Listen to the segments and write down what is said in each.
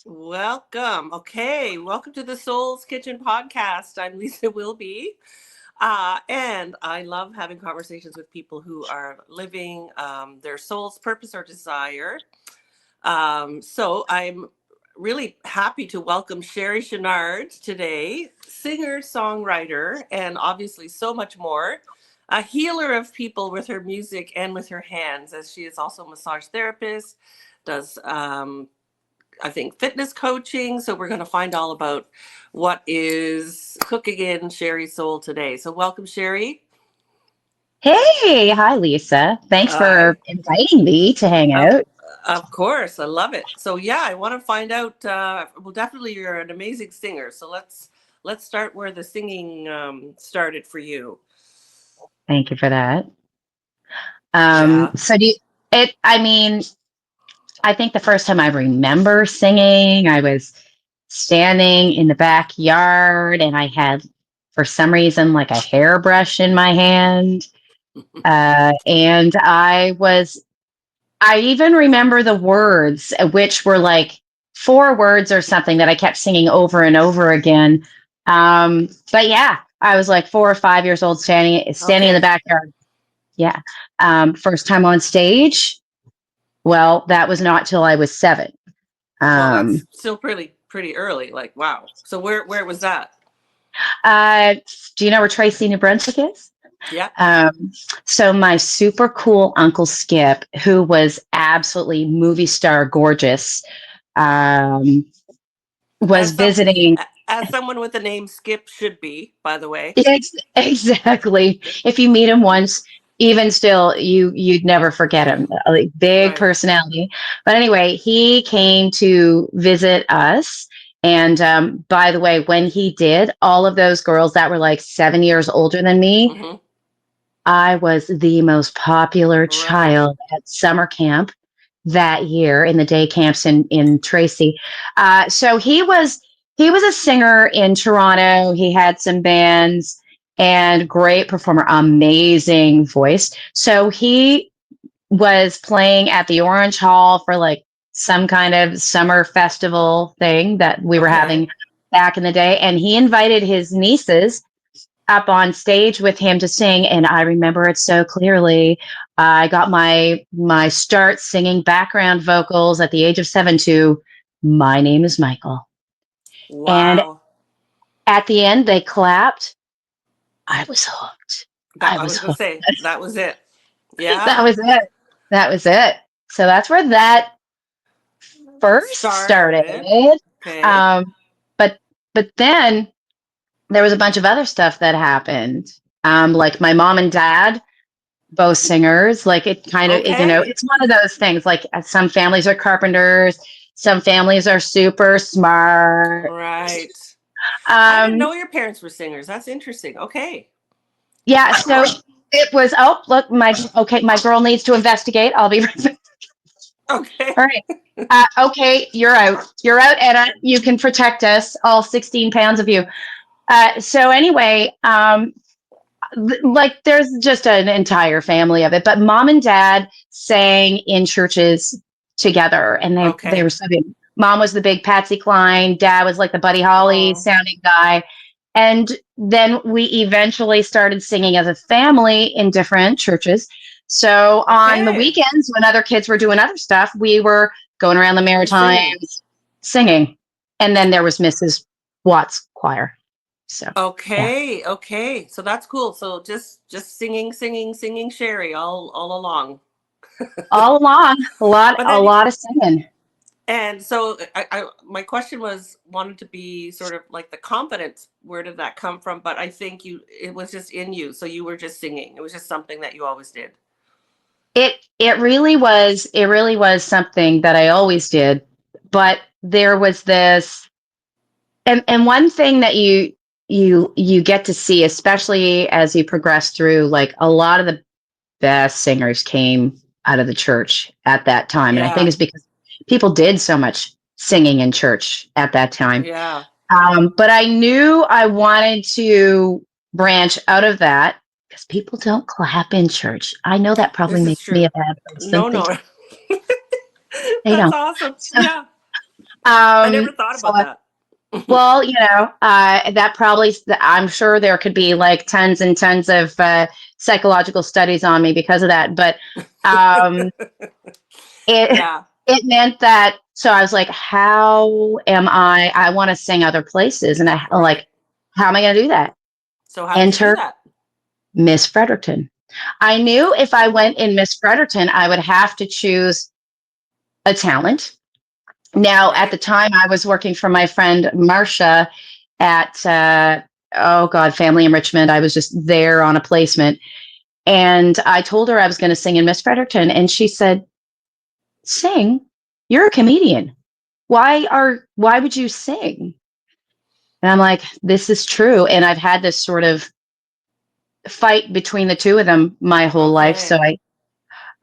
Welcome. Okay, welcome to the Soul's Kitchen podcast. I'm Lisa Wilby, and I love having conversations with people who are living their soul's purpose or desire. So I'm really happy to welcome Sherri Chenard today, singer, songwriter, and obviously so much more. A healer of people with her music and with her hands, as she is also a massage therapist, does I think fitness coaching. So we're going to find all about what is cooking in Sherri's soul today. So welcome, Sherri. Hey, hi Lisa. Thanks Hi. for inviting me to hang Of, out. of course, I love it. So yeah, I want to find out. Well, definitely, you're an amazing singer. So let's start where the singing started for you. Thank you for that. Yeah. So do you, it, I mean, I think the first time I remember singing, I was standing in the backyard and I had, for some reason, like a hairbrush in my hand. And I even remember the words, which were like four words or something that I kept singing over and over again. But yeah, I was like 4 or 5 years old, standing in the Okay. backyard. Yeah. First time on stage. Well, that was not till I was 7. Well, that's Um, still pretty early. Like wow. So where was that? uh, do you know where Tracy, New Brunswick is? Yeah. Um, so my super cool Uncle Skip, who was absolutely movie star gorgeous, um, was As some visiting. as someone with the name Skip should be, by the way. Exactly. If you meet him once, even still, you'd never forget him. Like big Right. personality. But anyway, he came to visit us. And by the way, when he did, all of those girls that were like 7 years older than me, Hmm. I was the most popular Right. child at summer camp that year in the day camps in Tracy. So he was a singer in Toronto. He had some bands and great performer, amazing voice. So he was playing at the Orange Hall for like some kind of summer festival thing that we were Okay. having back in the day. And he invited his nieces up on stage with him to sing, and I remember it so clearly. I got my start singing background vocals at the age of 7 to "My Name Is Michael," and Wow. at the end they clapped. I was hooked. That I I was was gonna hooked. say that was it. That Yeah. was it. That was it. So that's where that first started. Started. Okay. Um, but but then there was a bunch of other stuff that happened. Like my mom and dad, both singers. Like it kind of, Okay. it's one of those things. Like some families are carpenters, some families are super smart. Right. I didn't Um, know your parents were singers. That's interesting. Okay. yeah, so it was, oh, look, my girl needs to investigate. I'll be right back. Okay. All right. Okay, you're out. You're out, Anna. You can protect us, all 16 pounds of you. So anyway, like there's just an entire family of it, but mom and dad sang in churches together, and they Okay. were so good. Mom was the big Patsy Cline, dad was like the Buddy Holly Oh. sounding guy, and then we eventually started singing as a family in different churches. So on the Okay. weekends when other kids were doing other stuff, we were going around the You're singing. Maritimes singing, and then there was Mrs. Watts choir. So yeah. Okay. Okay. So that's cool. So just singing Sherry all along. All along, But a then lot of singing. and so my question was wanted to be sort of like the confidence. Where did that come from? But I think it was just in you. So you were just singing. It was just something that you always did. It really was something that I always did, but there was this, and one thing that you get to see, especially as you progress through, like a lot of the best singers came out of the church at that time, and I think Yeah. it's because people did so much singing in church at that time. Yeah. But I knew I wanted to branch out of that because people don't clap in church. I know that probably This is makes me true. a bad person. No, no. They That's don't. awesome. So, Yeah. I never thought So about that. well, that probably, I'm sure there could be like tons and tons of psychological studies on me because of that. But um, it Yeah. it meant that, so I was like, how am I want to sing other places, and I Right. like, how am I going to do that? So how did you do Enter that? Miss Fredericton. I knew if I went in Miss Fredericton, I would have to choose a talent. Now, at the Right. time, I was working for my friend Marcia at, oh God, Family Enrichment. I was just there on a placement. And I told her I was going to sing in Miss Fredericton. And she said, sing? You're a comedian. Why would you sing? And I'm like, this is true. And I've had this sort of fight between the two of them my whole life. So Okay.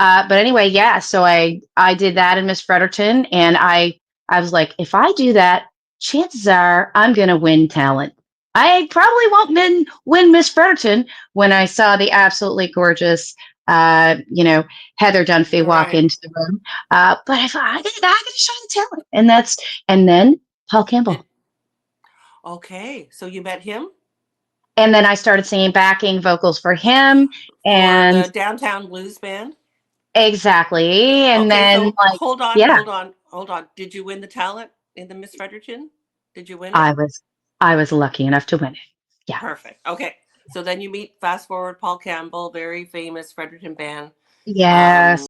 but anyway, yeah. So I did that in Miss Fredericton, and I was like, if I do that, chances are I'm gonna win talent. I probably won't win Miss Fredericton when I saw the absolutely gorgeous, Heather Dunphy walk Right. into the room. But I gotta show the talent, and then Paul Campbell, Did okay. So you met him and then I started singing backing vocals for him, for and the Downtown Blues Band? exactly, and Okay, then so like, hold on, yeah. hold on, hold on. Did you win the talent in the Miss Fredericton? Did you win it? I was I was lucky enough to win it. Yeah. Perfect. Okay. So then you meet, fast forward, Paul Campbell, very famous Fredericton band. Yes. Um,